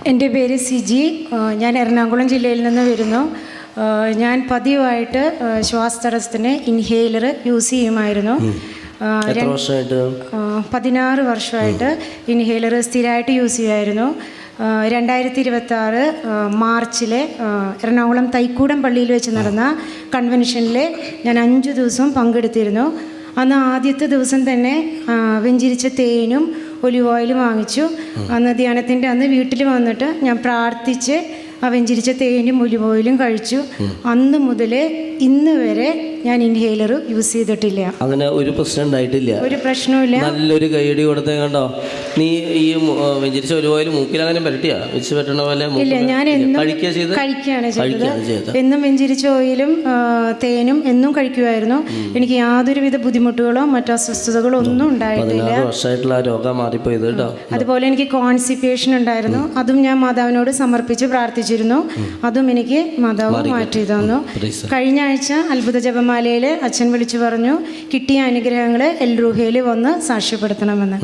എൻ്റെ പേര് സിജി. ഞാൻ എറണാകുളം ജില്ലയിൽ നിന്ന് വരുന്നു. ഞാൻ പതിവായിട്ട് ശ്വാസതടസ്സത്തിന് ഇൻഹേലർ യൂസ് ചെയ്യുമായിരുന്നു. 16 വർഷമായിട്ട് ഇൻഹേലർ സ്ഥിരമായിട്ട് യൂസ് ചെയ്യുമായിരുന്നു. 2026 മാർച്ചിൽ എറണാകുളം തൈക്കൂടം പള്ളിയിൽ വെച്ച് നടന്ന കൺവെൻഷനിൽ ഞാൻ 5 ദിവസം പങ്കെടുത്തിരുന്നു. അന്ന് ആദ്യത്തെ ദിവസം തന്നെ വെഞ്ചിരിച്ച തേനും ഒലിവ് ഓയിലും വാങ്ങിച്ചു. അന്ന് ധ്യാനത്തിൻ്റെ അന്ന് വീട്ടിൽ വന്നിട്ട് ഞാൻ പ്രാർത്ഥിച്ച് ആ വെഞ്ചിരിച്ച തേനും ഒലിവ് ഓയിലും കഴിച്ചു. അന്ന് മുതൽ ഇന്ന് വരെ ഞാൻ ഇൻഹേലർ യൂസ് ചെയ്തിട്ടില്ല. അങ്ങനെ ഒരു പ്രശ്നം ഉണ്ടായിട്ടില്ല, ഒരു പ്രശ്നവുമില്ല. നല്ലൊരു കൈയടി കൊടുത്തേ കണ്ടോ. നീ ഈ വെഞ്ചിരിച്ച ഒലിവ് ഓയിൽ മൂക്കിൽ അങ്ങനെ പരട്ടിയാ വെച്ച് പറ്റണ പോലെ? ഇല്ല, ഞാൻ എന്നും കഴിക്കുകയാണ് ചെയ്തത്. എന്നും വെഞ്ചിരിച്ച ഓയിലും തേനും എന്നും കഴിക്കുമായിരുന്നു. എനിക്ക് യാതൊരുവിധ ബുദ്ധിമുട്ടുകളോ മറ്റു അസ്വസ്ഥതകളോ ഒന്നും ഉണ്ടായിട്ടില്ല. 16 വർഷമായിട്ടുള്ള രോഗം മാറിപ്പോയത് കേട്ടോ. അതുപോലെ എനിക്ക് കോൺസ്റ്റിപ്പേഷൻ ഉണ്ടായിരുന്നു. അതും ഞാൻ മാതാവിനോട് സമർപ്പിച്ച് പ്രാർത്ഥിച്ചിരുന്നു. അതും എനിക്ക് മാതാവ് മാറ്റി തന്നു. കഴിഞ്ഞ ആഴ്ച അത്ഭുത ജപമാലയിൽ അച്ഛൻ വിളിച്ചു പറഞ്ഞു, കിട്ടിയ അനുഗ്രഹങ്ങൾ എൽ റൂഹയിൽ വന്ന് സാക്ഷ്യപ്പെടുത്തണമെന്ന്.